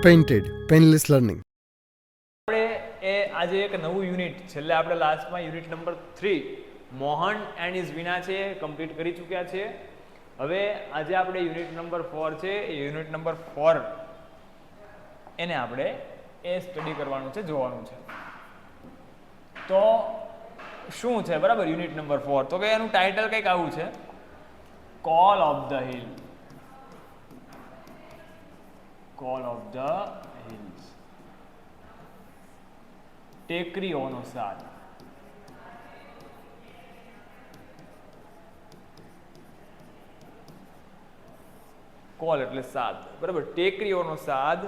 Painted painless learning. આપણે આજે એક નવું યુનિટ છેલ્લે આપણે લાસ્ટમાં unit number 3 Mohan and is Veena છે કમ્પ્લીટ કરી ચૂક્યા છે. હવે આજે આપણે યુનિટ નંબર 4 છે એ યુનિટ નંબર 4 એને આપણે સ્ટડી કરવાનું છે, જોવાનું છે. તો શું છે બરાબર યુનિટ નંબર 4? તો કે એનું ટાઇટલ કંઈક આવું છે, call of the hill. Call of the hills, ટેકરીઓનો સાદ. કોલ એટલે સાદ, બરાબર. ટેકરીઓનો સાદ,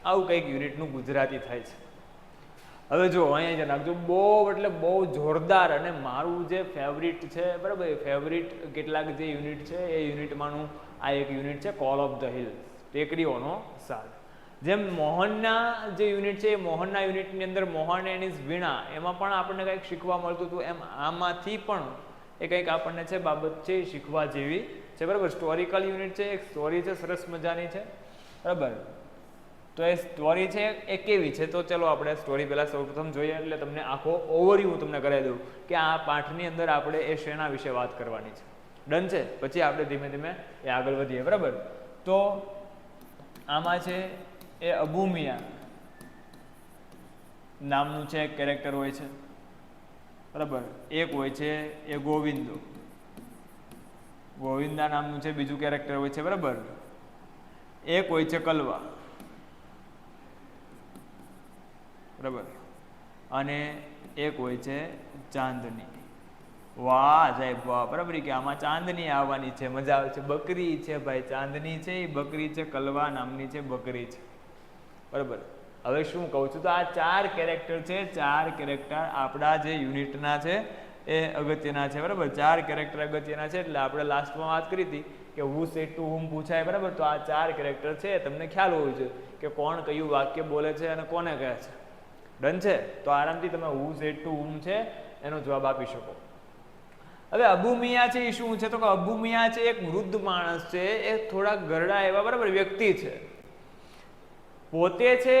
આવું કંઈક યુનિટનું ગુજરાતી થાય છે. હવે જો અહીંયા જ નાખજો, બહુ એટલે બહુ જોરદાર અને મારું જે ફેવરિટ છે બરાબર, ફેવરિટ કેટલાક જે યુનિટ છે એ યુનિટમાંનું આ એક યુનિટ છે, કોલ ઓફ ધ હિલ્સ, ટેકરીઓનો સાદ. જેમ મોહનના જે યુનિટ છે એ મોહનના યુનિટની અંદર મોહન એન્ડ ઇઝ વીણા, એમાં પણ આપણને કંઈક શીખવા મળતું હતું, એમ આમાંથી પણ એ કંઈક આપણને છે બાબત છે શીખવા જેવી છે, બરાબર. સ્ટોરિકલ યુનિટ છે, એક સ્ટોરી છે સરસ મજાની છે, બરાબર. તો એ સ્ટોરી છે એ કેવી છે, તો ચલો આપણે સ્ટોરી પહેલાં સૌપ્રથમ જોઈએ, એટલે તમને આખો ઓવરવ્યૂ હું તમને કરાવી દઉં કે આ પાઠની અંદર આપણે એ શેના વિશે વાત કરવાની છે. ડન છે? પછી આપણે ધીમે ધીમે એ આગળ વધીએ, બરાબર. તો આમાં છે એ અબુ મિયા નામનું છે એક કેરેક્ટર હોય છે, બરાબર. એક હોય છે એ ગોવિંદો, ગોવિંદા નામનું છે બીજું કેરેક્ટર હોય છે, બરાબર. એક હોય છે કલવા, બરાબર. અને એક હોય છે ચાંદની. વાહ સાહેબ વાહ, બરાબર. કે આમાં ચાંદની આવવાની છે, મજા આવે છે. બકરી છે ભાઈ, ચાંદની છે એ બકરી છે, કલવા નામની છે બકરી છે, બરાબર. હવે શું કહું છું, તો આ 4 કેરેક્ટર છે, 4 કેરેક્ટર આપણા જે યુનિટના છે એ અગત્યના છે, બરાબર. 4 કેરેક્ટર અગત્યના છે. એટલે આપણે લાસ્ટમાં વાત કરી હતી કે હુ સેડ ટુ હુમ પૂછાય, બરાબર. તો આ 4 કેરેક્ટર છે તમને ખ્યાલ હોવું જોઈએ કે કોણ કયું વાક્ય બોલે છે અને કોને કહે છે. ડન છે? તો આરામથી તમે હુ સેડ ટુ હુમ છે એનો જવાબ આપી શકો. હવે અબુ મિયા છે એ શું છે, તો કે અબુ મિયા છે એક વૃદ્ધ માણસ છે, એ થોડા ગરડા એવા બરાબર વ્યક્તિ છે. પોતે છે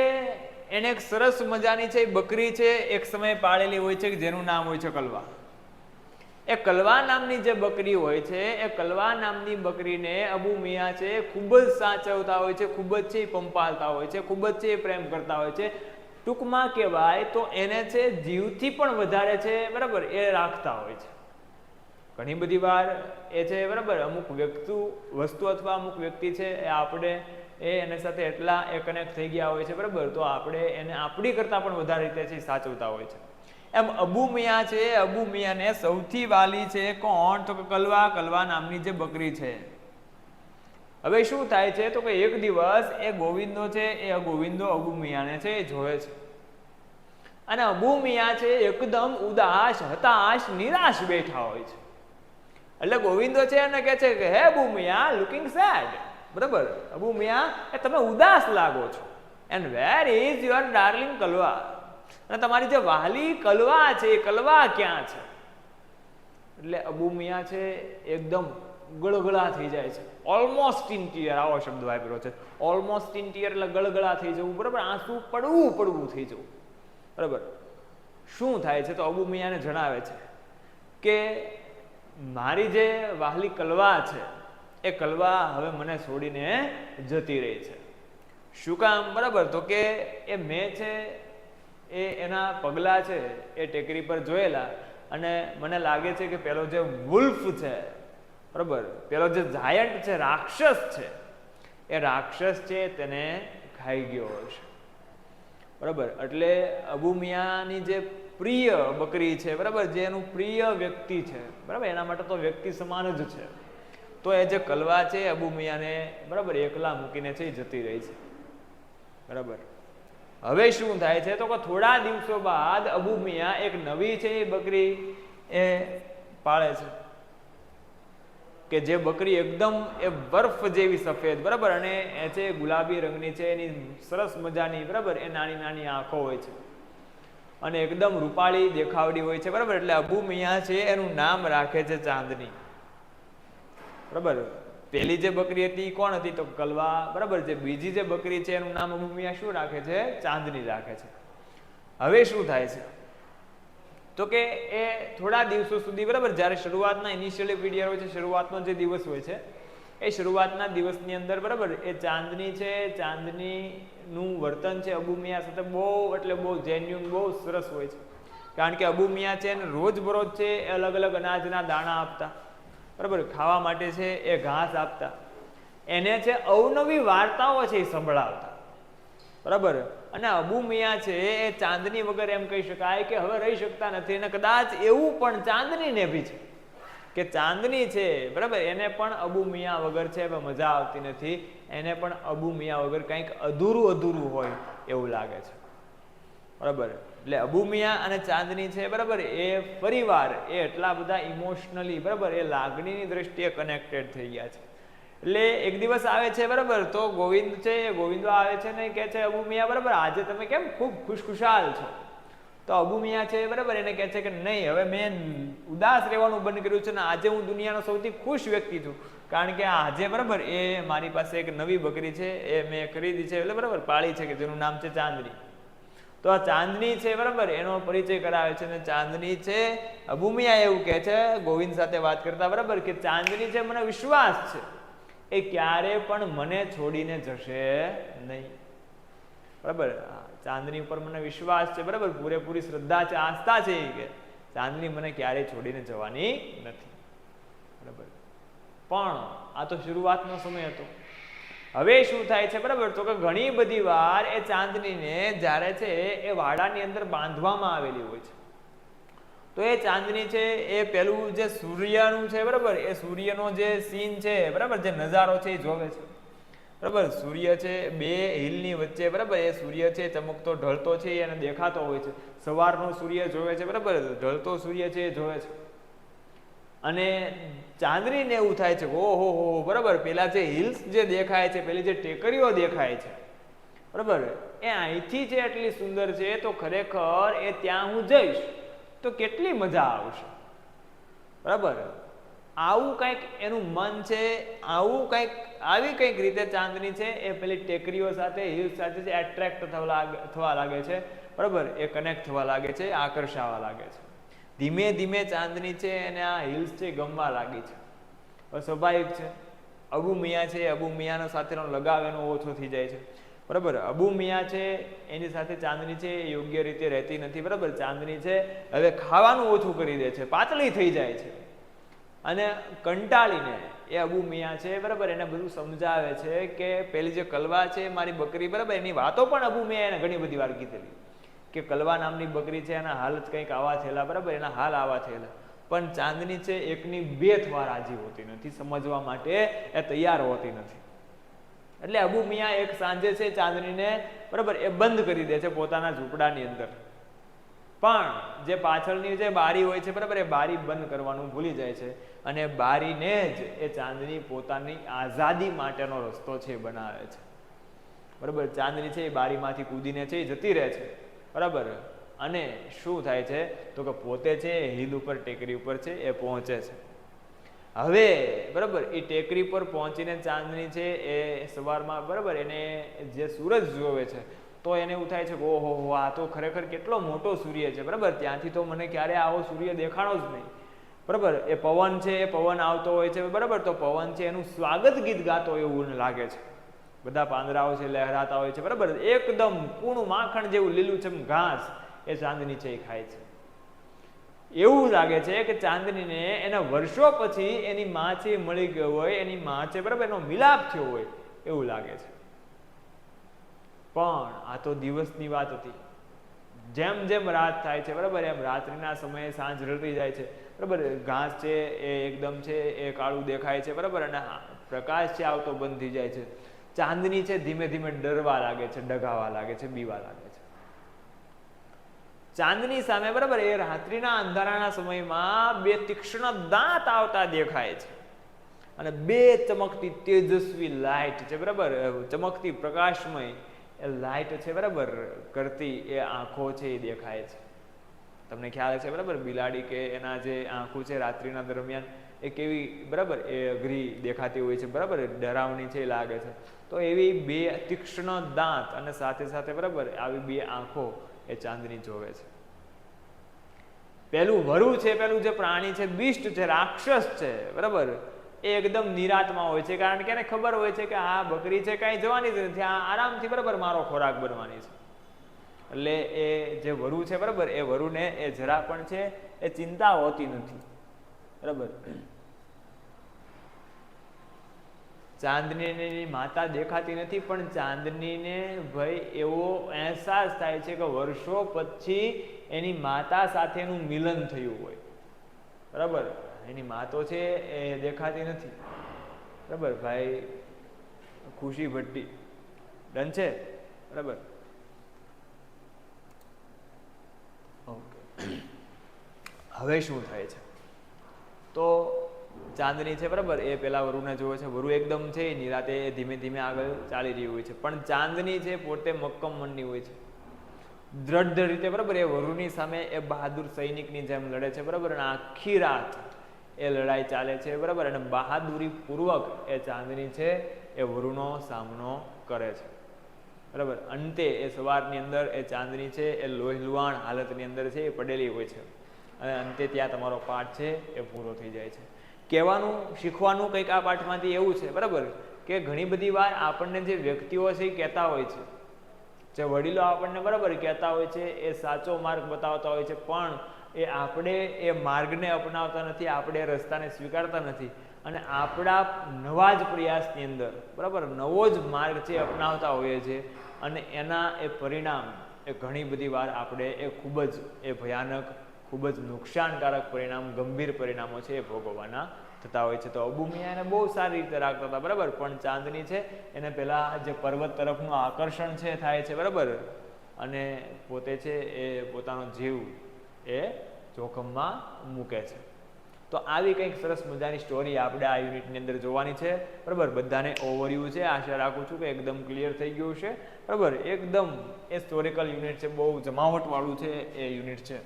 એને એક સરસ મજાની છે બકરી છે એક સમયે પાળેલી હોય છે જેનું નામ હોય છે કલવા. એ કલવા નામની જે બકરી હોય છે એ કલવા નામની બકરીને અબુ મિયા છે ખૂબ જ સાચવતા હોય છે, ખૂબ જ છે પંપાલતા હોય છે, ખૂબ જ છે પ્રેમ કરતા હોય છે. ટૂંકમાં કહેવાય તો એને છે જીવથી પણ વધારે છે, બરાબર, એ રાખતા હોય છે. ઘણી બધી વાર એ છે બરાબર અમુક વસ્તુ અથવા અમુક વ્યક્તિ છે એ આપણે એની સાથે એટલા કનેક્ટ થઈ ગયા હોય છે, બરાબર, તો આપણે એને આપણી કરતાં પણ વધારે રીતે છે સાચવતા હોય છે. એમ અબુ મિયા છે, અબુ મિયાને સૌથી વાલી છે કોણ, તો કે કલવા, કલવા નામની જે બકરી છે. હવે શું થાય છે, તો કે એક દિવસ એ ગોવિંદો છે એ ગોવિંદો અબુ મિયાને છે એ જોવે છે અને અબુ મિયા છે એકદમ ઉદાસ, હતાશ, નિરાશ બેઠા હોય છે. એટલે ગોવિંદો છે એને કહે છે કે હે અબુ મિયા, લુકિંગ સેડ, બરાબર. અબુ મિયા એ તમે ઉદાસ લાગો છો. And where is your darling Kalwa, અને તમારી જે વાલી કલવા છે એ કલવા ક્યાં છે? એટલે અબુ મિયા છે એકદમ ગળગળા થઈ જાય છે. ઓલમોસ્ટ ઇન ટીયર, આવો શબ્દ વાપર્યો છે. ઓલમોસ્ટ ઇન ટીયર એટલે ગળગળા થઈ જવું, બરાબર, આંસુ પડવું થઈ જવું, બરાબર. શું થાય છે, તો અબુ મિયાને જણાવે છે કે મારી જે વાહલી કલવા છે એ કલવા હવે મને છોડીને જતી રહી છે. શું કામ, બરાબર, તો કે એ મેં છે એ એના પગલાં છે એ ટેકરી પર જોયેલા અને મને લાગે છે કે પેલો જે વુલ્ફ છે, બરાબર, પેલો જે જાયન્ટ છે, રાક્ષસ છે, એ રાક્ષસ છે તેને ખાઈ ગયો હશે, બરાબર. એટલે અબુ મિયાની જે પ્રિય બકરી છે, બરાબર, જે એનું પ્રિય વ્યક્તિ છે, બરાબર, એના માટે તો વ્યક્તિ સમાન જ છે, તો એ જે કલવા છે અબુ મિયાને બરાબર એકલા મૂકીને છે એ જતી રહી છે, બરાબર. હવે શું થાય છે, તો કે થોડા દિવસો બાદ અબુ મિયા એક નવી છે એ બકરી એ પાળે છે કે જે બકરી એકદમ એ બરફ જેવી સફેદ, બરાબર, અને એ છે ગુલાબી રંગની છે, એની સરસ મજાની, બરાબર, એ નાની નાની આંખો હોય છે અને એકદમ રૂપાળી દેખાવડી હોય છે, બરાબર. એટલે અબુ મિયા છે એનું નામ રાખે છે ચાંદની, બરાબર. પેલી જે બકરી હતી કોણ હતી તો કલવા, બરાબર. જે બીજી જે બકરી છે એનું નામ અબુ મિયા શું રાખે છે? ચાંદની રાખે છે. હવે શું થાય છે તો કે એ થોડા દિવસો સુધી, બરાબર, જ્યારે શરૂઆતના ઇનિશિયલી પીરિયડ હોય છે, શરૂઆતનો જે દિવસ હોય છે એ શરૂઆતના દિવસની અંદર, બરાબર, એ ચાંદની છે, ચાંદનીનું વર્તન છે અબુ મિયા સાથે બહુ એટલે બહુ જેન્યુન, બહુ સરસ હોય છે. કારણ કે અબુ મિયા છે ને રોજબરોજ છે એ અલગ અલગ અનાજના દાણા આપતા, બરાબર, ખાવા માટે છે એ ઘાસ આપતા, એને છે અવનવી વાર્તાઓ છે એ સંભળાવતા, બરાબર. અને અબુ મિયા છે એ ચાંદની વગર એમ કહી શકાય કે હવે રહી શકતા નથી. અને કદાચ એવું પણ ચાંદનીને બી છે કે ચાંદની છે, બરાબર, એને પણ અબુ મિયા વગર છે મજા આવતી નથી, એને પણ અબુ મિયા વગર કંઈક અધૂરું અધૂરું હોય એવું લાગે છે, બરાબર. એટલે અબુ મિયા અને ચાંદની છે, બરાબર, એ પરિવાર એ એટલા બધા ઇમોશનલી, બરાબર, એ લાગણીની દ્રષ્ટિએ કનેક્ટેડ થઈ ગયા છે. એટલે એક દિવસ આવે છે, બરાબર, તો ગોવિંદ છે એ ગોવિંદો આવે છે ને કહે છે અબુ મિયા, બરાબર, આજે તમે કેમ ખૂબ ખુશખુશાલ છો? તો અબુ મિયા છે, બરાબર, એને કહે છે કે નહીં, હવે મેં ઉદાસ રહેવાનું બંધ કર્યું છે ને આજે હું દુનિયાનો સૌથી ખુશ વ્યક્તિ છું. કારણ કે આજે, બરાબર, એ મારી પાસે એક નવી બકરી છે એ મેં ખરીદી છે, એટલે બરાબર પાળી છે, કે જેનું નામ છે ચાંદની. તો આ ચાંદની છે, બરાબર, એનો પરિચય કરાવે છે. અને ચાંદની છે, અબુ મિયા એવું કહે છે ગોવિંદ સાથે વાત કરતા, બરાબર, કે ચાંદની છે મને વિશ્વાસ છે એ ક્યારે પણ મને છોડીને જશે નહીં, બરાબર. ચાંદની ઉપર મને વિશ્વાસ છે, બરાબર, પૂરેપૂરી શ્રદ્ધા છે, આસ્થા છે કે ચાંદની મને ક્યારેય છોડીને જવાની નથી, બરાબર. પણ આ તો શરૂઆતનો સમય હતો. હવે શું થાય છે, બરાબર, તો કે ઘણી બધી વાર એ ચાંદનીને જ્યારે છે એ વાડાની અંદર બાંધવામાં આવેલી હોય છે, તો એ ચાંદની છે એ પેલું જે સૂર્યનું છે, બરાબર, એ સૂર્યનો જે સીન છે, બરાબર, જે નજારો છે એ જોવે છે, બરાબર. સૂર્ય છે બે હિલની વચ્ચે, બરાબર, એ સૂર્ય છે ચમકતો ઢળતો છે એને દેખાતો હોય છે. સવારનો સૂર્ય જોવે છે, બરાબર, ઢળતો સૂર્ય છે એ જોવે છે. અને ચાંદનીને એવું થાય છે કે ઓહો હો, બરાબર, પેલા જે હિલ્સ જે દેખાય છે, પેલી જે ટેકરીઓ દેખાય છે, બરાબર, એ અહીંથી છે એટલી સુંદર છે તો ખરેખર એ ત્યાં હું જઈશ તો કેટલી મજા આવશે, બરાબર. આવું કંઈક એનું મન છે, આવું કંઈક આવી કંઈક રીતે ચાંદની છે એ પેલી ટેકરીઓ સાથે, હિલ્સ સાથે છે એટ્રેક્ટ થવા લાગે છે, બરાબર, એ કનેક્ટ થવા લાગે છે, આકર્ષાવા લાગે છે. ધીમે ધીમે ચાંદની છે અને આ હિલ્સ છે ગમવા લાગી છે. સ્વાભાવિક છે, અબુ મિયા છે, અબુ મિયાનો સાથેનો લગાવ એનો ઓછો થઈ જાય છે, બરાબર. અબુ મિયા છે એની સાથે ચાંદની છે એ યોગ્ય રીતે રહેતી નથી, બરાબર. ચાંદની છે હવે ખાવાનું ઓછું કરી દે છે, પાતળી થઈ જાય છે. અને કંટાળીને એ અબુ મિયા છે, બરાબર, એને બધું સમજાવે છે કે પેલી જે કલવા છે મારી બકરી, બરાબર, એની વાતો પણ અબુ મિયા એને ઘણી બધી વાર કીધેલી કે કલવા નામની બકરી છે એના હાલ જ કંઈક આવા થયેલા, બરાબર, એના હાલ આવા થયેલા. પણ ચાંદની છે એકની બે થવા રાજી હોતી નથી, સમજવા માટે એ તૈયાર હોતી નથી. એટલે અબુ મિયા એક સાંજે છે ચાંદનીને, બરાબર, એ બંધ કરી દે છે પોતાના ઝૂંપડાની અંદર. પણ જે પાછળની જે બારી હોય છે, બરાબર, એ બારી બંધ કરવાનું ભૂલી જાય છે અને બારીને જ એ ચાંદની પોતાની આઝાદી માટેનો રસ્તો છે બનાવે છે, બરાબર. ચાંદની છે એ બારીમાંથી કૂદીને છે એ જતી રહે છે, બરાબર. અને શું થાય છે તો કે પોતે છે હિલ ઉપર, ટેકરી ઉપર છે એ પહોંચે છે. હવે, બરાબર, એ ટેકરી પર પહોંચીને ચાંદની છે એ સવારમાં, બરાબર, એને જે સૂરજ જોવે છે તો એને એવું થાય છે કે ઓહો, આ તો ખરેખર કેટલો મોટો સૂર્ય છે, બરાબર. ત્યાંથી તો મને ક્યારે આવો સૂર્ય દેખાણો જ નહીં, બરાબર. એ પવન છે, એ પવન આવતો હોય છે, બરાબર, તો પવન છે એનું સ્વાગત ગીત ગાતો એવું લાગે છે. બધા પાંદડાઓ છે લહેરાતા હોય છે, બરાબર. એકદમ કૂણું માખણ જેવું લીલુંછમ ઘાસ એ ચાંદની છે એ ખાય છે. એવું લાગે છે કે ચાંદનીને એના વર્ષો પછી એની માં છે મળી ગયો હોય, એની માં છે, બરાબર, એનો મિલાપ થયો હોય એવું લાગે છે. પણ આ તો દિવસની વાત હતી. જેમ જેમ રાત થાય છે, બરાબર, એમ રાત્રિના સમયે સાંજ ઢળતી જાય છે, બરાબર. ઘાસ છે એ એકદમ છે એ કાળું દેખાય છે, બરાબર, અને પ્રકાશ છે આવતો બંધ થઈ જાય છે. ચાંદની છે ધીમે ધીમે ડરવા લાગે છે, ડગાવા લાગે છે, બીવા લાગે છે. ચાંદની સામે, બરાબર, એ રાત્રિના અંધારાના સમયમાં બે તીક્ષ્ણ દાંત આવતા દેખાય છે અને બે ચમકતી તેજસ્વી લાઇટ છે, બરાબર, ચમકતી પ્રકાશમય એ લાઇટ છે, બરાબર, કરતી એ આંખો છે એ દેખાય છે. તમને ખ્યાલ છે, બરાબર, બિલાડી કે એના જે આંખો છે રાત્રિના દરમિયાન એ કેવી બરાબર એ અઘરી દેખાતી હોય છે, બરાબર ડરાવણી છે લાગે છે. તો એવી બે તીક્ષ્ણ દાંત અને સાથે સાથે બરાબર આવી બે આંખો એ ચાંદની જોવે છે. પેલું વરુ છે, પેલું જે પ્રાણી છે, બિસ્ટ છે, રાક્ષસ છે, બરાબર એ એકદમ નિરાતમાં હોય છે, કારણ કે એને ખબર હોય છે કે આ બકરી છે કાંઈ જવાની જ નથી, આ આરામથી બરાબર મારો ખોરાક બનવાની છે. એટલે એ જે વરુ છે બરાબર એ વરુને એ જરા પણ છે એ ચિંતા હોતી નથી, બરાબર. ચાંદનીની માતા દેખાતી નથી, પણ ચાંદનીને ભાઈ એવો અહેસાસ થાય છે કે વર્ષો પછી એની માતા સાથેનું મિલન થયું હોય, બરાબર. એની મા તો છે એ દેખાતી નથી, બરાબર. ભાઈ ખુશી ભટ્ટી ડન છે, બરાબર. ઓકે, હવે શું થાય છે? તો ચાંદની છે બરાબર એ પેલા વરુને જોવે છે. વરુ એકદમ છે નિરાતે ધીમે ધીમે આગળ ચાલી રહી હોય છે, પણ ચાંદની છે પોતે મક્કમ મનની હોય છે, દ્રઢ રીતે બરાબર એ વરુની સામે એ બહાદુર સૈનિકની જેમ લડે છે, બરાબર. અને આખી રાત એ લડાઈ ચાલે છે, બરાબર. અને બહાદુરી પૂર્વક એ ચાંદની છે એ વરુનો સામનો કરે છે, બરાબર. અંતે એ સવારની અંદર એ ચાંદની છે એ લોહીલુહાણ હાલતની અંદર છે એ પડેલી હોય છે, અને અંતે ત્યાં તમારો પાઠ છે એ પૂરો થઈ જાય છે. કહેવાનું શીખવાનું કંઈક આ પાઠમાંથી એવું છે, બરાબર, કે ઘણી બધી વાર આપણને જે વ્યક્તિઓ છે એ કહેતા હોય છે, જે વડીલો આપણને બરાબર કહેતા હોય છે, એ સાચો માર્ગ બતાવતા હોય છે, પણ એ આપણે એ માર્ગને અપનાવતા નથી, આપણે એ રસ્તાને સ્વીકારતા નથી, અને આપણા નવા જ પ્રયાસની અંદર બરાબર નવો જ માર્ગ છે અપનાવતા હોઈએ છીએ, અને એના એ પરિણામ એ ઘણી બધી વાર આપણે એ ખૂબ જ એ ભયાનક, ખૂબ જ નુકસાનકારક પરિણામ, ગંભીર પરિણામો છે એ ભોગવવાના થતા હોય છે. તો અબુ મિયાં એને બહુ સારી રીતે રાખતા હતા, બરાબર. પણ ચાંદની છે એને પહેલાં જે પર્વત તરફનું આકર્ષણ છે થાય છે, બરાબર, અને પોતે છે એ પોતાનો જીવ એ જોખમમાં મૂકે છે. તો આવી કંઈક સરસ મજાની સ્ટોરી આપણે આ યુનિટની અંદર જોવાની છે, બરાબર. બધાને ઓવરવ્યૂ છે, આશા રાખું છું કે એકદમ ક્લિયર થઈ ગયું છે, બરાબર. એકદમ એ હિસ્ટોરિકલ યુનિટ છે, બહુ જમાવટવાળું છે એ યુનિટ છે.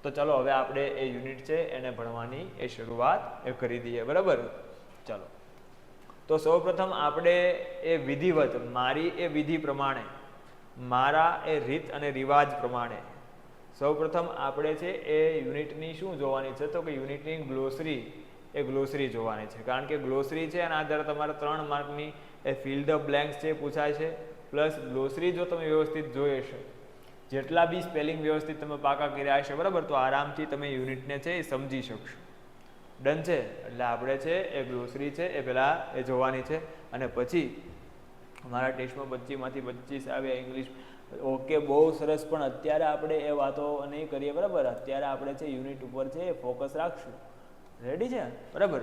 તો ચાલો હવે આપણે એ યુનિટ છે એને ભણવાની એ શરૂઆત એ કરી દઈએ, બરાબર. ચાલો, તો સૌપ્રથમ આપણે એ વિધિવત, મારી એ વિધિ પ્રમાણે, મારા એ રીત અને રિવાજ પ્રમાણે સૌપ્રથમ આપણે છે એ યુનિટની શું જોવાની છે? તો કે યુનિટની ગ્લોસરી, એ ગ્લોસરી જોવાની છે, કારણ કે ગ્લોસરી છે એના આધારે તમારે 3 માર્કની એ ફિલ ધ બ્લેન્ક્સ છે પૂછાય છે, પ્લસ ગ્લોસરી જો તમે વ્યવસ્થિત જોઈ હશે, જેટલા બી સ્પેલિંગ વ્યવસ્થિત તમે પાકા કર્યા હશે, બરાબર, તો આરામથી તમે યુનિટને છે એ સમજી શકશો. ડન છે? એટલે આપણે છે એ ગ્લોસરી છે એ પહેલાં એ જોવાની છે, અને પછી અમારા ટેસ્ટમાં 25માંથી 25 આવ્યા ઇંગ્લિશ. ઓકે, બહુ સરસ. પણ અત્યારે આપણે એ વાતો નહીં કરીએ, બરાબર. અત્યારે આપણે છે યુનિટ ઉપર છે એ ફોકસ રાખશું. રેડી છે? બરાબર.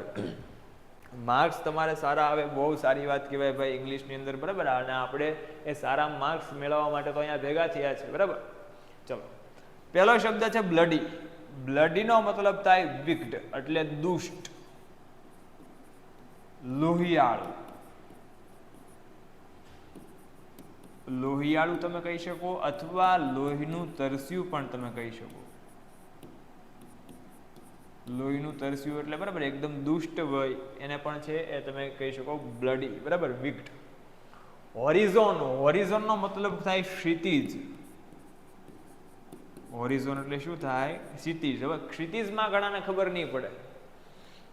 માર્ક્સ તમારે સારા આવે, બહુ સારી વાત કહેવાય ભાઈ ઇંગ્લિશની અંદર, બરાબર. અને આપણે એ સારા માર્ક્સ મેળવવા માટે તો અહીંયા ભેગા થયા છે, બરાબર. ચલો, પહેલો શબ્દ છે બ્લડી. બ્લડીનો મતલબ થાય વિક્ડ, એટલે દુષ્ટ, લોહિયાળું. લોહિયાળું તમે કહી શકો, અથવા લોહીનું તરસ્યું પણ તમે કહી શકો. લોહીનું તરસ્યું એટલે બરાબર એકદમ દુષ્ટ હોય એને પણ છે એ તમે કહી શકો બ્લડી, બરાબર, વિક્ડ. હોરિઝોન, હોરિઝોનનો મતલબ થાય ક્ષિતિજ. હોરિઝોન એટલે શું થાય? ક્ષિતિજ. હવે ક્ષિતિજમાં ઘણાને ખબર નહીં પડે,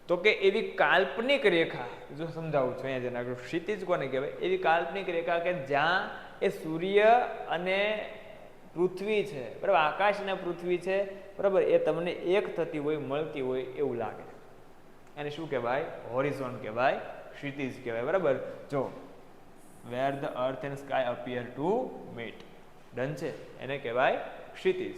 તો કે એવી કાલ્પનિક રેખા, જો સમજાવું છું અહીંયા જેના ક્ષિતિજ કોને કહેવાય, એવી કાલ્પનિક રેખા કે જ્યાં એ સૂર્ય અને પૃથ્વી છે, બરાબર, આકાશ અને પૃથ્વી છે, બરાબર, એ તમને એક થતી હોય, મળતી હોય એવું લાગે, એને શું કહેવાય? હોરિઝોન કહેવાય, ક્ષિતિજ કહેવાય, બરાબર. જો where the earth and sky appear to meet, ડન છે, એને કહેવાય ક્ષિતિજ.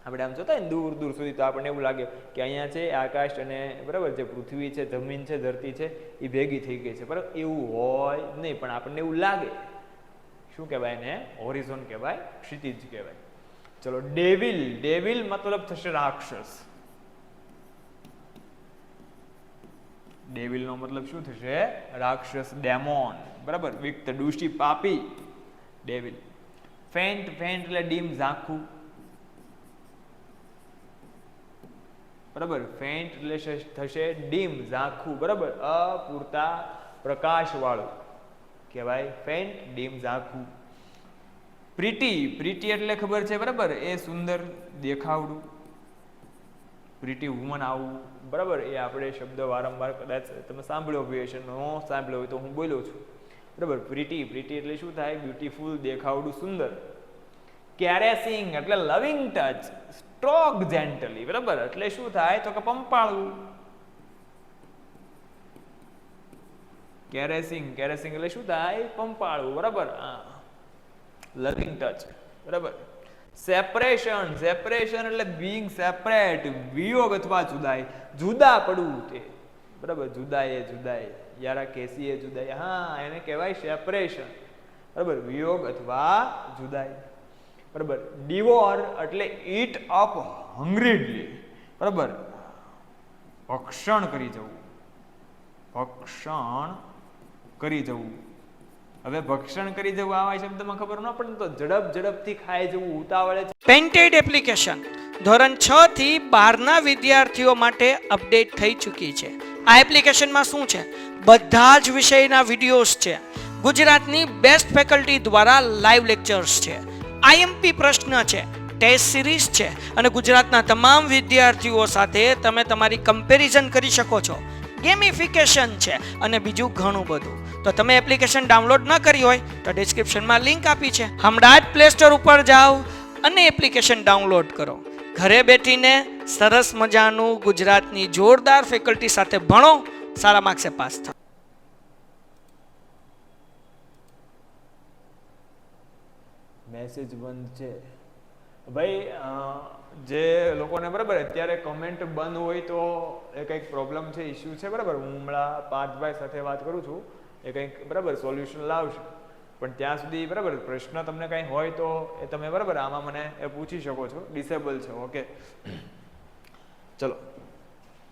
આપણે આમ જોતા ને દૂર દૂર સુધી તો આપણને એવું લાગે કે અહીંયા છે આકાશ અને બરાબર જે પૃથ્વી છે, જમીન છે, ધરતી છે, એ ભેગી થઈ ગઈ છે, બરાબર. એવું હોય નહીં, પણ આપણને એવું લાગે. શું કહેવાય એને? હોરિઝોન કહેવાય, ક્ષિતિજ કહેવાય. ચલો, ડેવિલ. ડેવિલ મતલબ થશે રાક્ષસ. ડેવિલનો મતલબ શું થશે? રાક્ષસ, ડેમોન, બરાબર, વિક્ત, દુષ્ટી, પાપી, ડેવિલ. ફેન્ટ. ફેન્ટ એટલે ડીમ, ઝાંખું. બરાબર, ફેન્ટ એટલે થશે ડીમ, ઝાંખું, બરાબર, અપૂરતા પ્રકાશવાળું કહેવાય ફેન્ટ, ડીમ, ઝાંખું. પ્રીટી, પ્રીટી એટલે ખબર છે, બરાબર, એ સુંદર, દેખાવડું, પ્રીટી વુમન આવું, બરાબર, એ આપણે શબ્દ વારંવાર કદાચ તમે સાંભળ્યો હોય, ન સાંભળ્યો હોય તો હું બોલ્યો છું, બરાબર. પ્રીટી, પ્રીટી એટલે શું થાય? બ્યુટીફુલ, દેખાવડું, સુંદર. કેરેસિંગ એટલે લવિંગ ટચ, સ્ટ્રોક જેન્ટલી, બરાબર, એટલે શું થાય તો કે પંપાળવું. કેરેસિંગ, કેરેસિંગ એટલે શું થાય? પંપાળવું, બરાબર, લવિંગ ટચ, બરાબર. સેપરેશન, સેપરેશન એટલે બીઇંગ સેપરેટ, વિયોગ અથવા જુદાઈ, જુદા પડવું તે, બરાબર, જુદાઈ, જુદાઈ, યારા કેસી એ જુદાઈ, હા, એને કહેવાય સેપરેશન, બરાબર, વિયોગ અથવા જુદાઈ, બરાબર. ડિવોર એટલે ઈટ અપ હંગ્રીડલી, બરાબર, ભક્ષણ કરી જવું, ભક્ષણ કરી જવું. હવે ભક્ષણ કરી જવું આવા શબ્દમાં ખબર ન પડે તો ઝડપથી ખાઈ જવું, ઉતાવળે. પેઇન્ટેડ એપ્લિકેશન ધોરણ 6 થી 12ના વિદ્યાર્થીઓ માટે અપડેટ થઈ ચૂકી છે. આ એપ્લિકેશનમાં શું છે? બધા જ વિષયના વિડીયોઝ છે, ગુજરાતની બેસ્ટ ફેકલ્ટી દ્વારા લાઈવ લેક્ચર્સ છે, આઈએમપી પ્રશ્ન છે, ટેસ્ટ સિરીઝ છે અને ગુજરાતના તમામ વિદ્યાર્થીઓ સાથે તમે તમારી કમ્પેરિઝન કરી શકો છો. ગેમિફિકેશન છે અને બીજું ઘણું બધું. તો તમે એપ્લિકેશન ડાઉનલોડ ન કરી હોય તો ડિસ્ક્રિપ્શનમાં લિંક આપી છે, હમણાં જ પ્લે સ્ટોર ઉપર જાઓ અને એપ્લિકેશન ડાઉનલોડ કરો. ઘરે બેઠીને સરસ મજાનું ગુજરાતની જોરદાર ફેકલ્ટી સાથે ભણો, સારા માર્ક્સે પાસ થાઓ. મેસેજ બંધ છે ભાઈ. જે લોકોને બરાબર અત્યારે કમેન્ટ બંધ હોય તો એ કંઈક પ્રોબ્લેમ છે, ઇસ્યુ છે, બરાબર. હું હમણાં પાર્થભાઈ સાથે વાત કરું છું, એ કંઈક બરાબર સોલ્યુશન લાવશે. પણ ત્યાં સુધી બરાબર પ્રશ્ન તમને કંઈ હોય તો એ તમે બરાબર આમાં મને એ પૂછી શકો છો. ડિસેબલ છે, ઓકે. ચલો,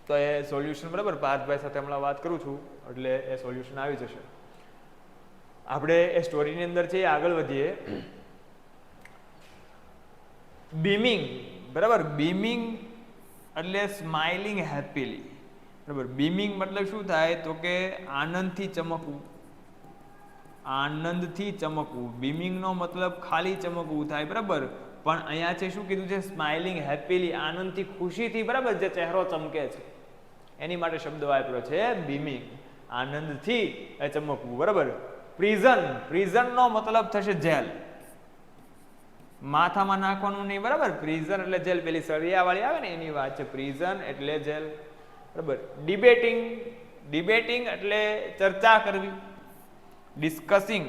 તો એ સોલ્યુશન બરાબર પાર્થભાઈ સાથે હમણાં વાત કરું છું એટલે એ સોલ્યુશન આવી જશે. આપણે એ સ્ટોરીની અંદર છે, આગળ વધીએ. બીમિંગ, બરાબર, બીમિંગ એટલે સ્માઇલિંગ હેપીલી, બરાબર. બીમિંગ મતલબ શું થાય તો કે આનંદથી ચમકવું, આનંદથી ચમકવું. બીમિંગનો મતલબ ખાલી ચમકવું થાય, બરાબર. પણ અહીંયા છે શું કીધું છે? સ્માઇલિંગ હેપીલી, આનંદથી, ખુશીથી, બરાબર, જે ચહેરો ચમકે છે એની માટે શબ્દ વાપર્યો છે બીમિંગ, આનંદથી ચમકવું, બરાબર. પ્રિઝન, પ્રિઝનનો મતલબ થશે જેલ, માથામાં નાખવાનું નહીં, બરાબર. પ્રિઝન એટલે જેલ, પેલી સળિયાવાળી આવે ને એની વાત છે. પ્રિઝન એટલે જેલ, બરાબર. ડિબેટિંગ, ડિબેટિંગ એટલે ચર્ચા કરવી. ડિસ્કસિંગ,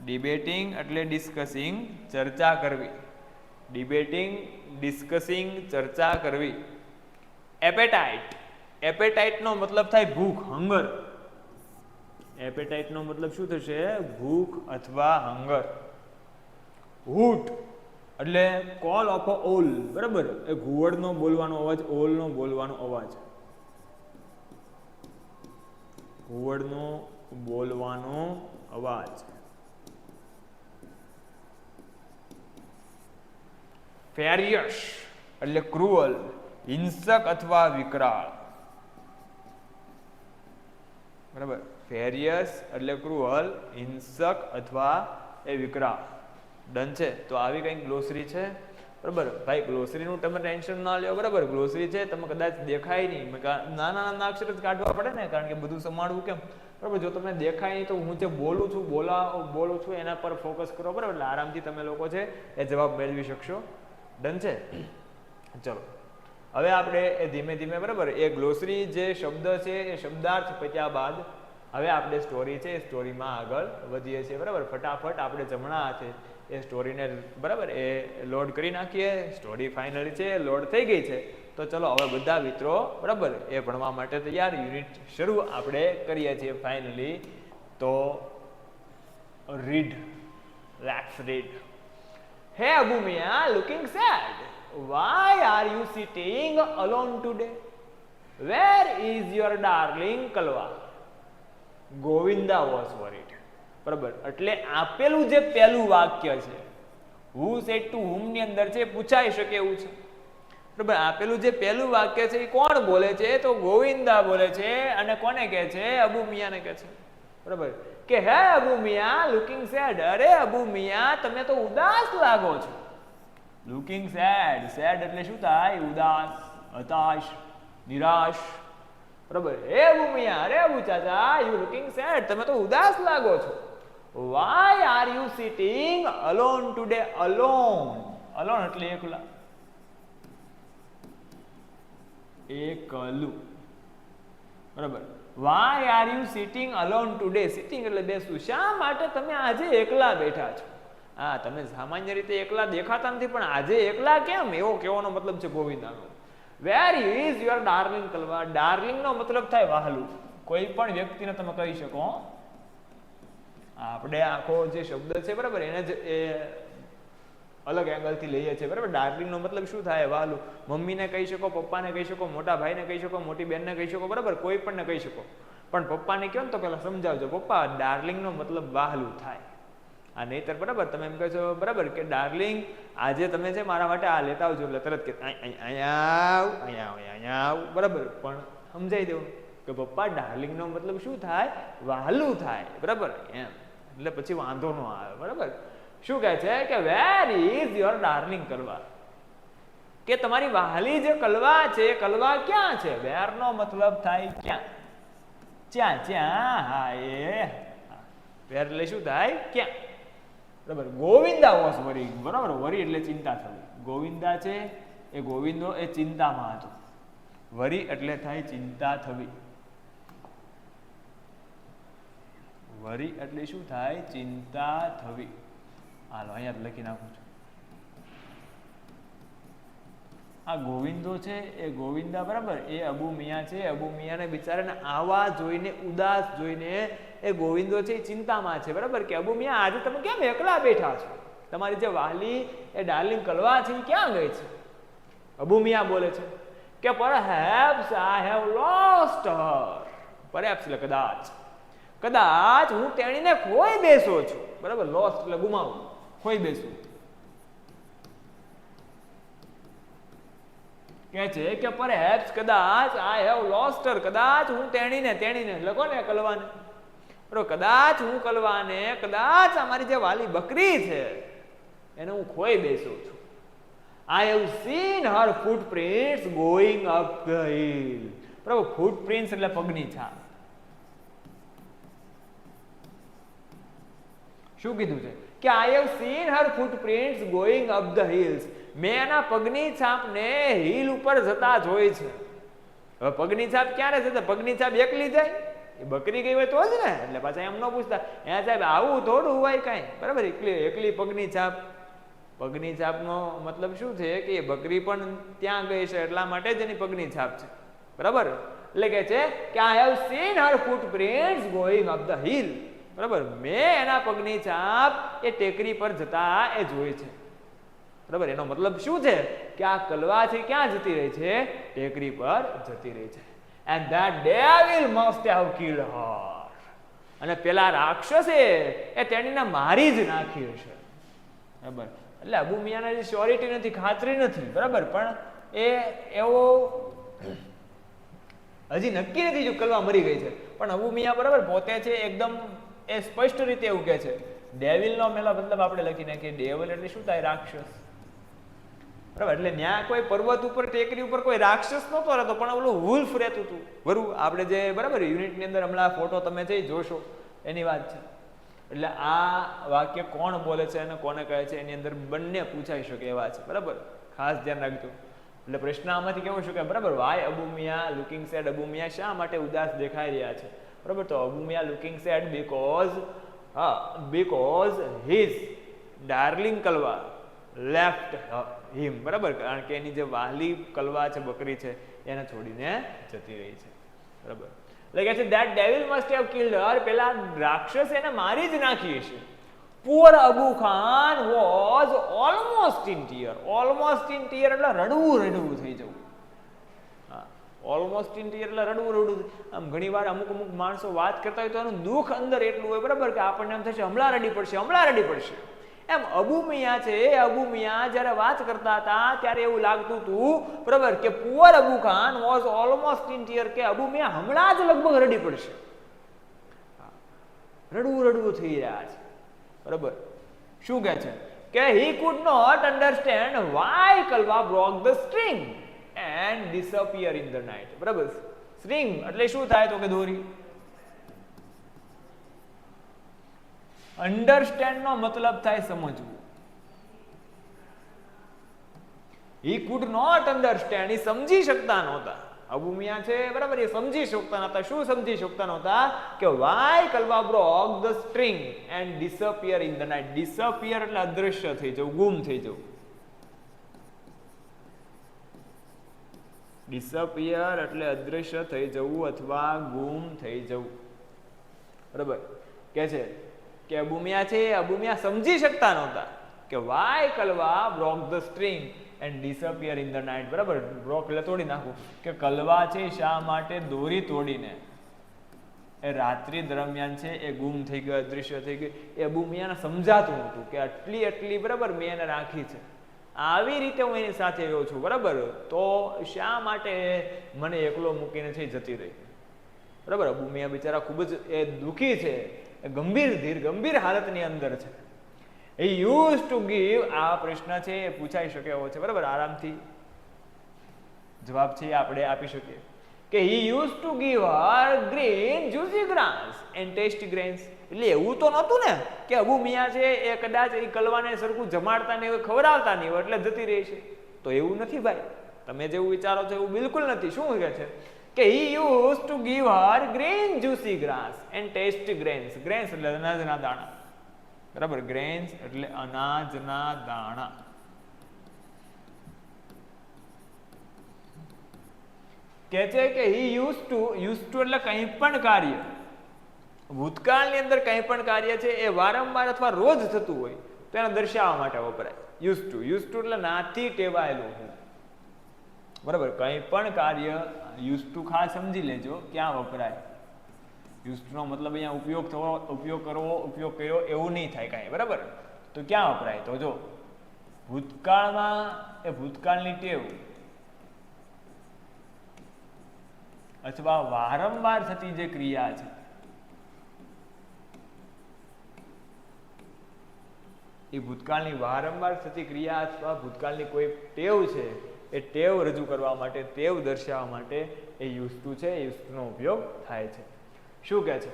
ડિબેટિંગ એટલે ડિસ્કસિંગ, ચર્ચા કરવી. ડિબેટિંગ, ડિસ્કસિંગ, ચર્ચા કરવી. એપેટાઇટ, એપેટાઇટનો મતલબ થાય ભૂખ, હંગર. એપેટાઇટનો મતલબ શું થશે? ભૂખ અથવા હંગર. હૂટ એટલે કોલ ઓફ અ ઓલ, બરાબર. એ ઘુવડનો બોલવાનો અવાજ, ઓલનો બોલવાનો અવાજ, ઘુવડનો બોલવાનો અવાજ. ફેરિયસ એટલે ક્રુઅલ, હિંસક અથવા વિકરાળ, બરાબર. ફેરિયસ એટલે ક્રુઅલ, હિંસક અથવા એ વિકરાળ. ડન છે. તો આવી કંઈક ગ્લોસરી છે, બરાબર. ભાઈ ગ્લોસરીનું તમે ટેન્શન ના લ્યો, બરાબર. ગ્લોસરી છે, તમે કદાચ દેખાય નહીં, નાના નાના અક્ષર જ કાઢવા પડે ને, કારણ કે બધું સંભાળવું કેમ, બરાબર. જો તમને દેખાય નહીં તો હું જે બોલું છું, બોલું છું એના પર ફોકસ કરો, બરાબર. એટલે આરામથી તમે લોકો છે એ જવાબ મેળવી શકશો. ડન છે. ચલો, હવે આપણે એ ધીમે ધીમે, બરાબર, એ ગ્લોસરી જે શબ્દ છે એ શબ્દાર્થ પત્યા બાદ હવે આપણે સ્ટોરી છે એ સ્ટોરીમાં આગળ વધીએ છીએ, બરાબર. ફટાફટ આપણે જમણા હાથે એ સ્ટોરીને, બરાબર, એ લોડ કરી નાખીએ. સ્ટોરી ફાઇનલી છે લોડ થઈ ગઈ છે. તો ચલો હવે બધા મિત્રો, બરાબર, એ ભણવા માટે તૈયાર. યુનિટ શરૂ આપણે કરીએ છીએ ફાઇનલી. તો રીડ, લેટ્સ રીડ. હે ભૂમિયા, looking sad. Why are you sitting alone today? Where is your darling Kalwa? Govinda was worried. બરાબર. એટલે આપેલું જે પહેલું વાક્ય છે, who said to whom ની અંદર છે, પૂછાઈ શકે એવું છે. બરાબર. આપેલું જે પહેલું વાક્ય છે એ કોણ બોલે છે? તો ગોવિંદા બોલે છે. અને કોને કહે છે? અબુ મિયાને કહે છે. બરાબર. કે હે અબુ મિયા લુકિંગ સેડ. અરે અબુ મિયા તમે તો ઉદાસ લાગો છો. Looking sad. સેડ એટલે શું થાય? ઉદાસ, હતાશ, નિરાશ. બરાબર. હે અબુ મિયા, અરે અબુ ચાચા યુ લુકિંગ સેડ. તમે તો ઉદાસ લાગો છો. Why are you sitting alone today? Alone, alone એટલે એકલા, એકલું. બરાબર. Why are you sitting alone today? Sitting એટલે બેસવું. શા માટે તમે આજે એકલા બેઠા છો? હા, તમે સામાન્ય રીતે એકલા દેખાતા નથી, પણ આજે એકલા કેમ? એવો કહેવાનો મતલબ છે ગોવિંદાનો. Where is your darling Kalwa? Darling નો મતલબ થાય વહાલું. કોઈ પણ વ્યક્તિને તમે કહી શકો. આપણે આખો જે શબ્દ છે બરાબર એને જ અલગ એંગલથી લઈએ છીએ. બરાબર. ડાર્લિંગ નો મતલબ શું થાય? વહાલું. મમ્મીને કહી શકો, પપ્પાને કહી શકો, મોટા ભાઈને કહી શકો, મોટી બેનને કહી શકો. બરાબર. કોઈ પણને કહી શકો. પણ પપ્પાને કહો ને તો પેલા સમજાવજો. પપ્પા, ડાર્લિંગ નો મતલબ વહાલું થાય. આ નહીતર બરાબર તમે એમ કહો છો બરાબર કે ડાર્લિંગ આજે તમે છે મારા માટે આ લેતા આવજો, એટલે તરત કે અહીંયા આવ. બરાબર. પણ સમજાઈ દેવું કે પપ્પા ડાર્લિંગ નો મતલબ શું થાય? વહાલું થાય. બરાબર. એમ એટલે પછી વાંધો ન આવે. બરાબર. શું કહે છે કે વેર ઇઝ યોર ડાર્લિંગ કલવા? કે તમારી વહાલી જે કલવા છે, કલવા ક્યાં છે? વેર નો મતલબ થાય ક્યાં, જ્યાં, જ્યાં. હા, એ વેર એટલે શું થાય? ક્યાં. બરાબર. ગોવિંદા વોઝ વરી. બરાબર. વરી એટલે ચિંતા થવી. ગોવિંદા છે એ ગોવિંદો એ ચિંતામાં હતો. વરી એટલે થાય ચિંતા થવી. વરી એટલે શું થાય? ચિંતા થવી. હાલો અહીંયા લખી નાખું છું. આ ગોવિંદો છે એ ગોવિંદા બરાબર એ અબુ મિયા છે. અબુ મિયાને બિચારાને આવા જોઈને, ઉદાસ જોઈને એ ગોવિંદો છે એ ચિંતામાં છે. બરાબર. કે અબુ મિયા આજે તમે કેમ એકલા બેઠા છો? તમારી જે વાલી એ ડાર્લિંગ કલવા છે એ ક્યાં ગઈ છે? અબુ મિયા બોલે છે કે perhaps I have lost her. Perhaps એટલે કદાચ, કદાચ હું તેણીને ખોઈ બેસો છું. બરાબર. લોસ્ટ એટલે ગુમાવું, ખોઈ બેસું. કહે છે કે પરહેપ્સ કદાચ આઈ હેવ લોસ્ટ હર. કદાચ હું તેણીને, તેણીને લખો ને કલવાને. બરાબર. કદાચ હું કલવાને, કદાચ અમારી જે વાલી બકરી છે એને હું ખોઈ બેસું છું. I have seen her footprints going up the hill. બરાબર. ફૂટપ્રિન્ટ્સ એટલે પગની છાપ. શું કીધું છે કે I have seen her footprints going up the hills. મેં એના પગની છાપને હિલ ઉપર જતા જોઈ છે. હવે પગની છાપ ક્યારે જતા? પગની છાપ એકલી જાય? એ બકરી ગઈ હોય તો જ ને. એટલે પાછા એમ ન પૂછતા અહીંયા સાહેબ આવું થોડું હોય કાંઈ. બરાબર. એકલી પગની છાપ. પગની છાપનો મતલબ શું છે કે એ બકરી પણ ત્યાં ગઈ છે એટલા માટે જ એની પગની છાપ છે. બરાબર. એટલે કે છે કે I have seen her footprints going up the hill. બરાબર. મેં એના પગની છાપ એ ટેકરી પર જતા એ જોઈ છે. બરાબર. એનો મતલબ શું છે કે આ કલવા છે ક્યાં જતી રહી છે? ટેકરી પર જતી રહી છે. And that devil must have killed her. અને પેલા રાક્ષસે એ તેણીને મારી જ નાખી હશે. બરાબર. એટલે અબુ મિયાને જે શ્યોરિટી નથી, ખાતરી નથી. બરાબર. પણ એ એવો હજી નક્કી નથી જો કલવા મરી ગઈ છે. પણ અબુ મિયા બરાબર પોતે છે એકદમ એ સ્પષ્ટ રીતે એવું કહે છે. ડેવિલનો મેલો મતલબ આપણે લખી નાખીએ. ડેવિલ એટલે શું થાય? રાક્ષસ. બરાબર. એટલે ત્યાં કોઈ પર્વત ઉપર, ટેકરી ઉપર કોઈ રાક્ષસ નહોતો રહેતો, પણ ઓલું વુલ્ફ રહેતું હતું. બરું. આપણે જે બરાબર યુનિટની અંદર હમણાં ફોટો તમે જઈ જોશો એની વાત છે. એટલે આ વાક્ય કોણ બોલે છે અને કોને કહે છે એની અંદર બંને પૂછાઈ શકે એવા છે. બરાબર. ખાસ ધ્યાન રાખજો. એટલે પ્રશ્ન આમાંથી કેવું છે કે બરાબર why Abu Miya looking sad? Abu Miya શા માટે ઉદાસ દેખાઈ રહ્યા છે? બરાબર. તો Abu Miya looking sad because his darling Kalwa left him. બરાબર. કારણ કે એની જે વાલી કલવા છે, બકરી છે, એને છોડીને જતી રહી છે. બરાબર. એટલે કે છે that devil must have killed her. પેલા રાક્ષસ એને મારી જ નાખી હશે. Poor Abu Khan was almost in tear. Almost in tear એટલે રડવું થઈ જવું. હા, almost in tear એટલે રડવું. આમ ઘણી વાર અમુક માણસો વાત કરતા હોય તો એનું દુઃખ અંદર એટલું હોય. બરાબર. કે આપણને એમ થશે હમણાં રડી પડશે. એમ અબુ મિયા છે, એ અબુ મિયા જ્યારે વાત કરતા હતા ત્યારે એવું લાગતું હતું, બરાબર, કે poor Abu Khan was almost in tear, કે અબુ મિયા હમણાં જ લગભગ રડી પડશે, રડવું થઈ રહ્યા છે, બરાબર. શું કહે છે કે he could not understand why Kalwa broke the string and disappear in the night, બરાબર. સ્ટ્રિંગ એટલે શું થાય તો કે દોરી. અન્ડરસ્ટેન્ડ નો મતલબ થાય સમજવું. he could not understand, એ સમજી શકતા નહોતા. અબુ મિયા છે, બરાબર, એ સમજી શકતા નહોતા. શું સમજી શકતા નહોતા? કે why Kalwa broke the string and disappear in the night. disappear એટલે અદૃશ્ય થઈ જવું, ગુમ થઈ જવું. disappear એટલે અદૃશ્ય થઈ જવું અથવા ગુમ થઈ જવું, બરાબર. કે છે કે અબુ મિયા છે, અબુ મિયા સમજી શકતા નહોતા કે why Kalwa broke the string and disappear in the night, બરાબર. બ્રોક એટલે તોડી નાખવું, કે કલવા છે શા માટે દોરી તોડીને એ રાત્રિ દરમિયાન છે એ ગુમ થઈ ગયો, અદૃશ્ય થઈ ગયો. એ અબુ મિયાને સમજાતું નહોતું કે આટલી, બરાબર, મેં એને રાખી છે, આવી રીતે હું એની સાથે રહ્યો છું, બરાબર, તો શા માટે મને એકલો મૂકીને છે જતી રહી, બરાબર. અબુ મિયા બિચારા ખૂબ જ એ દુઃખી છે, એ ગંભીર હાલતની અંદર છે. he used to give, આ પ્રશ્ન છે એ પૂછાઈ શકે એવો છે, બરાબર, આરામથી જવાબ છે આપણે આપી શકીએ કે he used to give her green juicy grass and tasty grains. એટલે એવું તો નહોતું ને કે અબુ મિયા છે એ કદાચ એ કલવાને સરખું જમાડતા નહીં હોય, ખવડાવતા નહીં હોય એટલે જતી રહી છે, તો એવું નથી ભાઈ, તમે જેવું વિચારો છો એવું બિલકુલ નથી. શું કહે છે કે he used to give her green juicy grass and tasty grains. grains એટલે અનાજના દાણા, બરાબર. grains એટલે અનાજના દાણા. કે છે કે he used to એટલે કંઈ પણ કાર્ય, ભૂતકાળની અંદર કંઈ પણ કાર્ય છે એ વારંવાર અથવા રોજ થતું હોય તો એને દર્શાવવા માટે વપરાય. used to એટલે નાથી ટેવાયેલું હું, બરાબર. કંઈ પણ કાર્ય used to ખાસ સમજી લેજો ક્યાં વપરાય. used to નો મતલબ અહીંયા ઉપયોગ કર્યો એવું નહીં થાય કાંઈ, બરાબર. તો ક્યાં વપરાય? તો જો ભૂતકાળમાં એ ભૂતકાળની ટેવ અથવા વારંવાર થતી જે ક્રિયા છે એ ભૂતકાળની વારંવાર થતી ક્રિયા અથવા ભૂતકાળની કોઈ ટેવ છે એ ટેવ રજૂ કરવા માટે, ટેવ દર્શાવવા માટે એ used to છે, used to નો ઉપયોગ થાય છે. શું કહે છે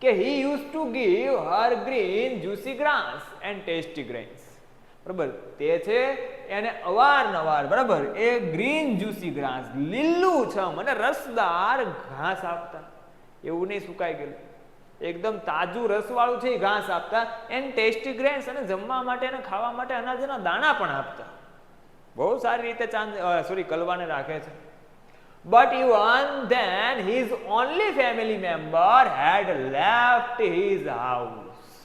કે he used to give her green juicy grass and tasty grains, બરાબર. તે છે એને અવારનવાર, બરાબર, એ ગ્રીન જ્યુસી ગ્રાસ, લીલું છમ અને રસદાર ઘાસ આપતા. એવું નહીં સુકાઈ ગયેલું, એકદમ તાજું રસવાળું છે એ ઘાસ આપતા. એન્ડ ટેસ્ટી ગ્રેન્સ અને જમવા માટે અને ખાવા માટે અનાજના દાણા પણ આપતા. બહુ સારી રીતે કલવાને રાખે છે. But even then his only family member had left his house,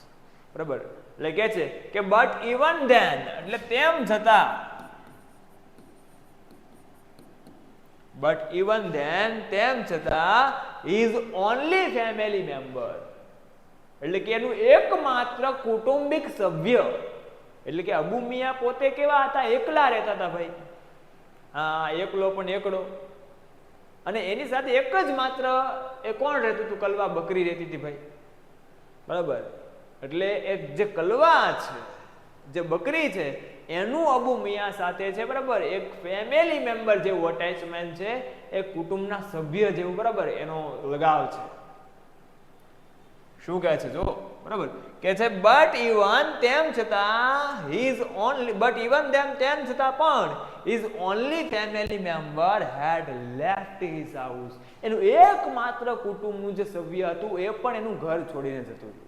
બરાબર. એટલે કે છે કે but even then એટલે તેમ છતાં, but even then તેમ છતાં his only family member એટલે કે એનું એકમાત્ર કુટુંબિક સભ્ય, એટલે કે અબુ મિયા પોતે કેવા હતા? એકલા રહેતા હતા ભાઈ. હા, એકલો પણ એકડો. અને એની સાથે એક જ માત્ર એ કોણ રહેતું હતું? કલવા બકરી રહેતી હતી ભાઈ, બરાબર. એટલે એક જે કલવા છે, જે બકરી છે, એનું અબુ મિયા સાથે છે, બરાબર, એક ફેમિલી મેમ્બર જેવું અટેચમેન્ટ છે, એક કુટુંબના સભ્ય જેવું, બરાબર, એનો લગાવ છે. શું કહે છે જો, બરાબર, કે છે બટ ઇવન તેમ છતાં તેમ છતાં પણ his only family member had left his house. એનું એકમાત્ર કુટુંબનું જે સભ્ય હતું એ પણ એનું ઘર છોડીને જતું હતું.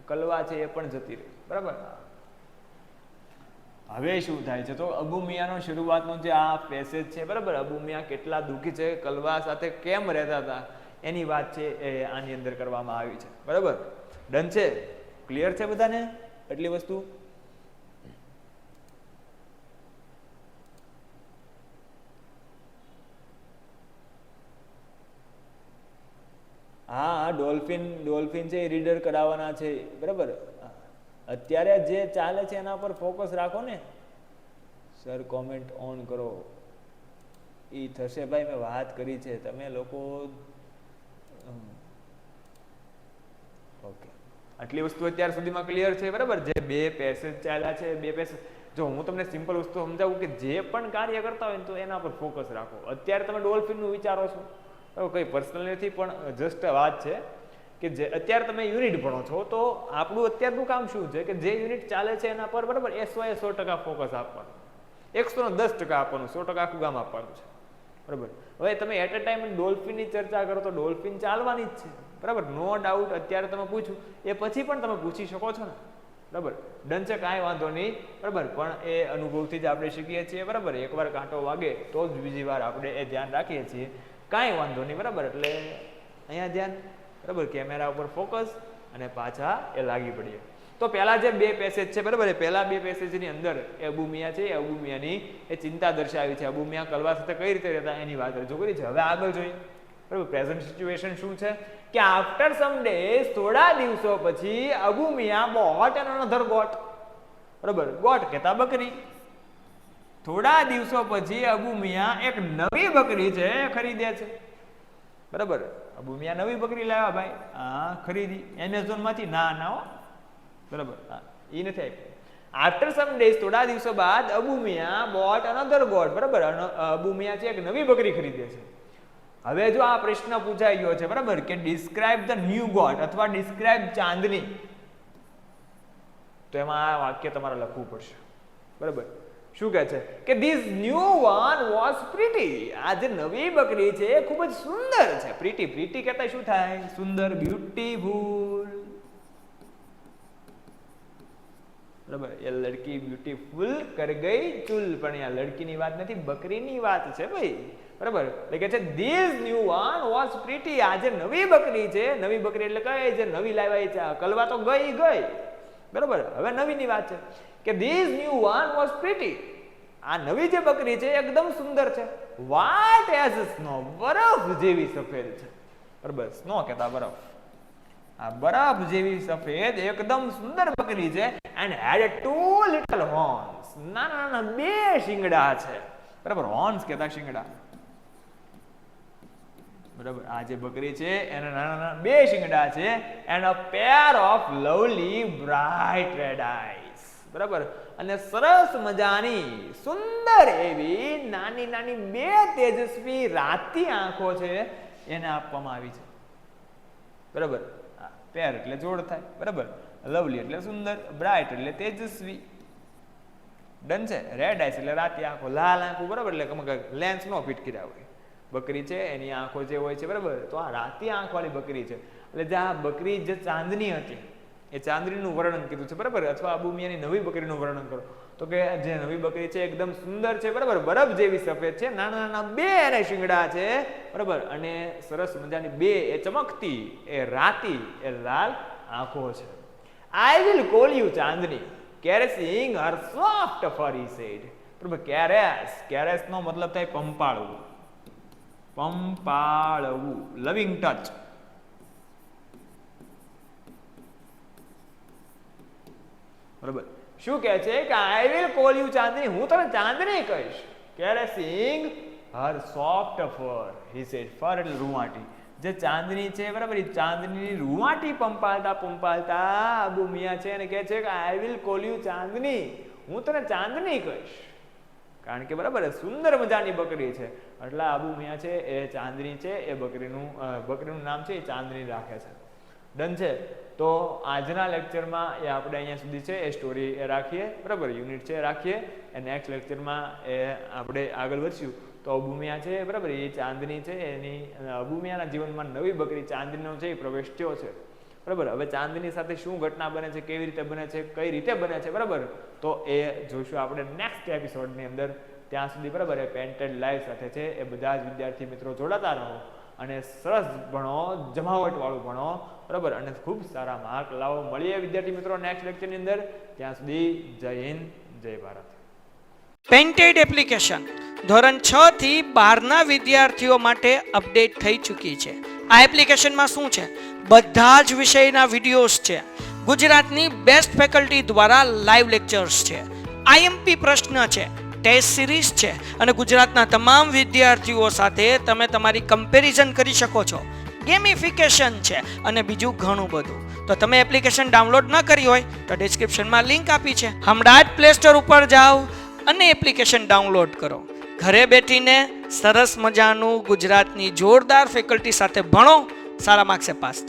કલવા છે એ પણ જતી રહી, બરાબર. હવે શું થાય છે તો અબુ મિયાનો શરૂઆતનો જે આ પેસેજ છે, બરાબર, અબુ મિયા કેટલા દુઃખી છે, કલવા સાથે કેમ રહેતા હતા એની વાત છે એ આની અંદર કરવામાં આવી છે, બરાબર. ડન છે? ક્લિયર છે બધાને એટલી વસ્તુ? હા, ડોલ્ફિન છે એ રીડર કરાવવાના છે, બરાબર. અત્યારે જે ચાલે છે એના પર ફોકસ રાખો ને. સર કોમેન્ટ ઓન કરો. એ થશે ભાઈ, મેં વાત કરી છે, તમે લોકો ઓકે. આટલી વસ્તુ અત્યાર સુધીમાં ક્લિયર છે, બરાબર. જે બે પેસેજ ચાલ્યા છે, બે પેસેજ, જો હું તમને સિમ્પલ વસ્તુ સમજાવું કે જે પણ કાર્ય કરતા હોય ને તો એના પર ફોકસ રાખો. અત્યારે તમે ડોલ્ફિનનું વિચારો છો, બરાબર, કંઈ પર્સનલ નથી, પણ જસ્ટ વાત છે કે જે અત્યારે તમે યુનિટ ભણો છો તો આપણું અત્યારનું કામ શું છે કે જે યુનિટ ચાલે છે એના પર, બરાબર, 100% ફોકસ આપવાનું, 110% આપવાનું, 100% આખું કામ આપવાનું છે, બરાબર. હવે તમે એટ અ ટાઈમ ડોલ્ફિનની ચર્ચા કરો તો ડોલ્ફિન ચાલવાની જ છે, બરાબર, નો ડાઉટ. અત્યારે તમે પૂછ્યું એ પછી પણ તમે પૂછી શકો છો ને, બરાબર. ડન છે, કાંઈ વાંધો નહીં, બરાબર. પણ એ અનુભવથી જ આપણે શીખીએ છીએ, બરાબર. એકવાર કાંટો વાગે તો જ બીજી વાર આપણે એ ધ્યાન રાખીએ છીએ, કાંઈ વાંધો નહીં, બરાબર. એટલે અહીંયા ધ્યાન, બરાબર, કેમેરા ઉપર ફોકસ અને પાછા એ લાગી પડીએ. તો પહેલા જે બે પેસેજ છે, બરાબર, એ પહેલા બે પેસેજની અંદર એ અબુ મિયાં છે, એ અબુ મિયાંની એ ચિંતા દર્શાવી છે. અબુ મિયાં કલવા સાથે કઈ રીતે રહેતા એની વાત રજૂ કરી છે. હવે આગળ જોઈએ, બરાબર. પ્રેઝન્ટ સિચ્યુએશન શું છે કે આફ્ટર સમ ડેઝ, થોડા દિવસો પછી, Abu Miyan bought and another goat, બરાબર. ગોટ કહેતા બકરી. થોડા દિવસો પછી અબુ મિયાં એક નવી બકરી છે ખરીદે છે, બરાબર. અબુ મિયાં નવી બકરી લાવ્યા ભાઈ, હા, ખરીદી એમેઝોન માંથી, ના હો, બરાબર, એ નથી આપ્યું. આફ્ટર સમ ડેઝ, થોડા દિવસો બાદ, Abu Miyan bought another goat, બરાબર. અબુ મિયાં છે એક નવી બકરી ખરીદે છે. હવે જો આ પ્રશ્ન પૂછાઈ ગયો છે, બરાબર, કે ડિસ્ક્રાઇબ ધ ન્યૂ ગોટ અથવા ડિસ્ક્રાઇબ ચાંદની, તો એમાં આ વાક્ય તમારે લખવું પડશે, બરાબર. શું કહે છે કે this new one was pretty. આ જે નવી બકરી છે એ ખૂબ જ સુંદર છે. પ્રીટી, પ્રીટી કહેતા શું થાય? સુંદર, બ્યુટીફુલ, બરાબર. એ લડકી બ્યુટીફુલ કર ગઈ ચૂલ, પણ આ લડકીની વાત નથી, બકરીની વાત છે ભાઈ, બરાબર. એટલે કે છે this new one was pretty. આ જે નવી બકરી છે, નવી બકરી એટલે કઈ જે નવી લાવ્યા છે, કલવા તો ગઈ, બરાબર. હવે નવીની વાત છે કે this new one was pretty. આ નવી જે બકરી છે એકદમ સુંદર છે. વ્હાઇટ એઝ સ્નો, બરફ જેવી સફેદ છે, બરાબર. સ્નો કહેતા બરફ. આ બરફ જેવી સફેદ એકદમ સુંદર બકરી છે. And had two little horns. નાના નાના બે શિંગડા છે, બરાબર. હોર્ન્સ કહેતા શિંગડા, બરાબર. આ જે બકરી છે એના નાના નાના બે શિંગડા છે. And a pair of lovely bright red eyes, બરાબર. અને સરસ મજાની સુંદર એવી નાની નાની બે તેજસ્વી રાતી આંખો છે એને આપવામાં આવી છે, બરાબર. પેર એટલે જોડ થાય, બરાબર. લવલી એટલે સુંદર, બ્રાઇટ એટલે તેજસ્વી. ડન છે. રેડ આઈસ એટલે રાતી આંખો, લાલ આંખો, બરાબર. એટલે લેન્સ નો ફિટ કર્યા હોય. બકરી છે એની આંખો જે હોય છે, બરાબર, તો આ રાતી આંખ વાળી બકરી છે. એટલે જે આ બકરી જે ચાંદની હતી એ ચાંદનીનું વર્ણન કીધું છે, બરાબર. અથવા અબુ મિયાંની નવી બકરીનું વર્ણન કરો તો કે જે નવી બકરી છે એકદમ સુંદર છે, બરાબર, બરફ જેવી સફેદ છે, નાના નાના બે એને શિંગડા છે, બરાબર. અને સરસ મજાની બે એ ચમકતી એ રાતી એ લાલ આંખો છે. I will call you Chandni, caressing her soft fur, he said, બરાબર. કેરેસ નો મતલબ થાય પંપાળવું, પંપાળવું, લવિંગ ટચ, બરાબર. શું કહે છે કે આઈ વિલ કોલ યુ ચાંદની, હું તને ચાંદની કહીશ. કેરેસિંગ her soft fur, he sad. ફર એટલે રૂવાટી. જે ચાંદની છે, બરાબર, એ ચાંદની રૂવાટી પંપાળતા અબુ મિયાં છે અને કહે છે કે આઈ વિલ કોલ યુ ચાંદની, હું તને ચાંદની કહીશ. કારણ કે બરાબર સુંદર મજાની બકરી છે એટલે અબુ મિયાં છે એ ચાંદની છે, એ બકરીનું નામ છે એ ચાંદની રાખે છે. ડન છે. તો આજના લેક્ચરમાં એ આપણે અહીંયા સુધી છે એ સ્ટોરી એ રાખીએ, બરાબર. યુનિટ છે રાખીએ. એ નેક્સ્ટ લેક્ચરમાં એ આપણે આગળ વધશું તો અબુ મિયાં છે, બરાબર, એ ચાંદની છે, એની અબુ મિયાંના જીવનમાં નવી બકરી ચાંદનીનો છે એ પ્રવેશ થયો છે, બરાબર. હવે ચાંદની સાથે શું ઘટના બને છે, કેવી રીતે બને છે, કઈ રીતે બને છે, બરાબર, તો એ જોઈશું આપણે નેક્સ્ટ એપિસોડની અંદર. ત્યાં સુધી, બરાબર, એ પેન્ટેડ લાઈવ સાથે છે એ બધા જ વિદ્યાર્થી મિત્રો જોડાતા રહો અને સરસ ભણો, જમાવટ વાળું ભણો, બરાબર, અને ખૂબ સારા માર્ક લાવો. મળીએ વિદ્યાર્થી મિત્રો નેક્સ્ટ લેક્ચરની અંદર. ત્યાં સુધી જય હિન્દ, જય ભારત. પેન્ટેડ એપ્લિકેશન ધોરણ 6 થી 12ના વિદ્યાર્થીઓ માટે અપડેટ થઈ ચૂકી છે. આ એપ્લિકેશનમાં શું છે? બધા જ વિષયના વિડીયોઝ છે, ગુજરાતની બેસ્ટ ફેકલ્ટી દ્વારા લાઈવ લેક્ચર્સ છે, આઈએમપી પ્રશ્ન છે, ટેસ્ટ સિરીઝ છે અને ગુજરાતના તમામ વિદ્યાર્થીઓ સાથે તમે તમારી કમ્પેરિઝન કરી શકો છો. ગેમિફિકેશન છે અને બીજું ઘણું બધું. તો તમે એપ્લિકેશન ડાઉનલોડ ન કરી હોય તો ડિસ્ક્રિપ્શનમાં લિંક આપી છે, હમણાં જ પ્લે સ્ટોર ઉપર જાઓ અને એપ્લિકેશન ડાઉનલોડ કરો. ઘરે બેઠીને સરસ મજાનું ગુજરાતની જોરદાર ફેકલ્ટી સાથે ભણો, સારા માર્ક્સે પાસ થાઓ.